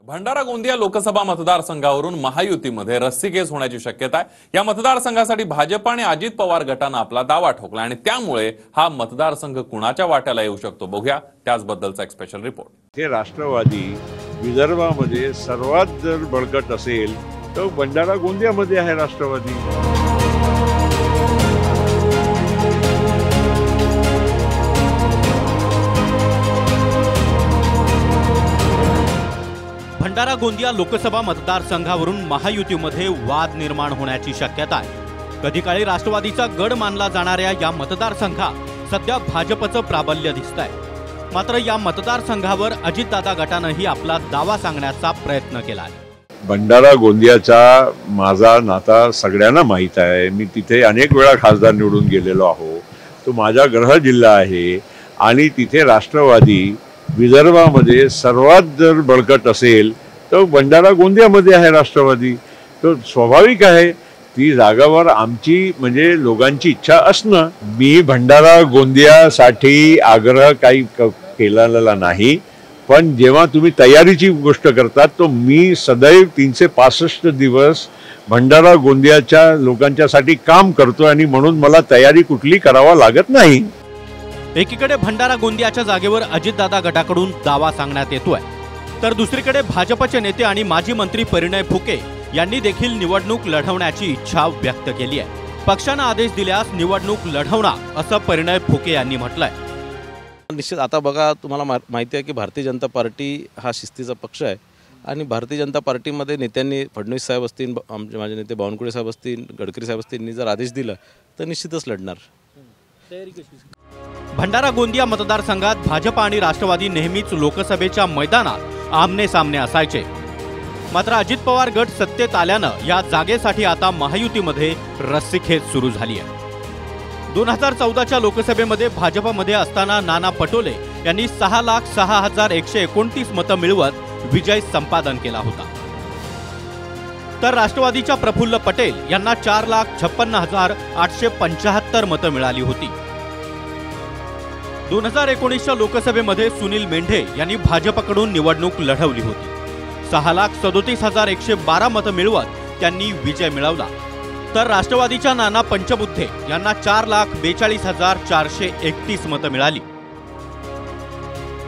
भंडारा गोंदिया लोकसभा मतदारसंघावरून महायुतीमध्ये रस्सीखेच होण्याची शक्यता आहे। या मतदारसंघासाठी भाजप आणि अजित पवार गटाने आपला दावा ठोकला आणि त्यामुळे हा मतदारसंघ कुणाच्या वाट्याला येऊ शकतो बघूया त्याचबद्दलचा एक स्पेशल रिपोर्ट। हे राष्ट्रवादी विदर्भामध्ये सर्वात जर बळकट असेल तर भंडारा गोंदियामध्ये आहे राष्ट्रवादी। भंडारा गोंदिया लोकसभा मतदारसंघावरून महायुतीमध्ये वाद निर्माण होण्याची शक्यता आहे। कधी काळी राष्ट्रवादीचा गड मानला जाणाऱ्या या मतदारसंघात सध्या भाजपचं प्राबल्य दिसतंय। मात्र या मतदारसंघावर अजितदादा गटानेही आपला दावा सांगण्याचा प्रयत्न केला आहे। भंडारा गोंदियाचा माझा नाता सगळ्यांना माहीत आहे। मी तिथे अनेक वेळा खासदार निवडून गेलेलो आहो। तो माझा गृह जिल्हा आहे आणि तिथे राष्ट्रवादी विदर्भामध्ये सर्वात जर बळकट असेल तर भंडारा गोंदियामध्ये आहे राष्ट्रवादी। तो स्वाभाविक आहे ती जागावर आमची म्हणजे लोकांची इच्छा असणं। मी भंडारा गोंदियासाठी आग्रह काही केलेला नाही, पण जेव्हा तुम्ही तयारीची गोष्ट करतात तो मी सदैव 365 दिवस भंडारा गोंदियाच्या लोकांच्यासाठी काम करतो आणि म्हणून मला तयारी कुठली करावा लागत नाही। एकीकडे भंडारा गोंदियाच्या जागेवर अजितदादा गटाकडून दावा सांगण्यात येतोय, तर दुसरीकडे भाजपचे नेते आणि माजी मंत्री परिणय फुके यांनी देखील निवडणूक लढवण्याची इच्छा व्यक्त केली आहे। पक्षाने आदेश दिल्यास निवडणूक लढवणार असं परिणय फुके यांनी म्हटलंय। निश्चित आता बघा, तुम्हाला माहिती आहे की भारतीय जनता पार्टी हा शिस्तीचा पक्ष आहे आणि भारतीय जनता पार्टीमध्ये नेत्यांनी फडणवीस साहेब असतील, माझे नेते बावनकुळे साहेब असतील, गडकरी साहेब असतील, जर आदेश दिला तर निश्चितच लढणार। भंडारा गोंदिया मतदारसंघात भाजप आणि राष्ट्रवादी नेहमीच लोकसभेच्या मैदानात आमने सामने असायचे। मात्र अजित पवार गट सत्तेत आल्यानं या जागेसाठी आता महायुतीमध्ये रस्सीखेच सुरू झाली आहे। 2014च्या लोकसभेमध्ये भाजपमध्ये असताना नाना पटोले यांनी 6,06,129 मतं मिळवत विजय संपादन केला होता, तर राष्ट्रवादीच्या प्रफुल्ल पटेल यांना 4,56,875 मतं मिळाली होती। 2019च्या लोकसभेमध्ये सुनील मेंढे यांनी भाजपकडून निवडणूक लढवली होती। 6,37,112 मतं मिळवत त्यांनी विजय मिळवला, तर राष्ट्रवादीच्या नाना पंचबुद्धे यांना 4,42,431 मतं मिळाली।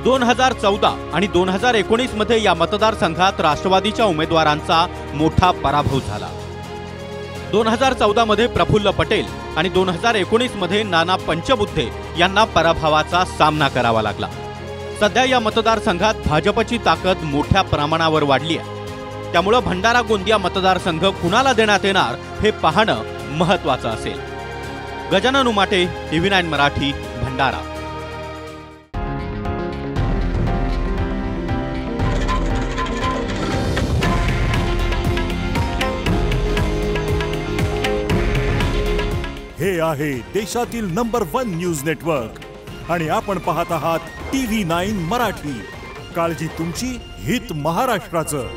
2014 आणि 2019 मध्ये या मतदारसंघात राष्ट्रवादीच्या उमेदवारांचा मोठा पराभव झाला। 2014 मध्ये प्रफुल्ल पटेल आणि 2019 मध्ये नाना पंचबुद्धे यांना पराभवाचा सामना करावा लागला। सध्या या मतदारसंघात भाजपची ताकद मोठ्या प्रमाणावर वाढली आहे, त्यामुळे भंडारा गोंदिया मतदारसंघ कुणाला देण्यात येणार हे पाहणं महत्त्वाचं असेल। गजानन उमाटे, TV9 मराठी, भंडारा। हे आहे देशातील नंबर 1 न्यूज नेटवर्क आणि आपण पाहत आहात TV9 मराठी। काळजी तुमची, हित महाराष्ट्राचं।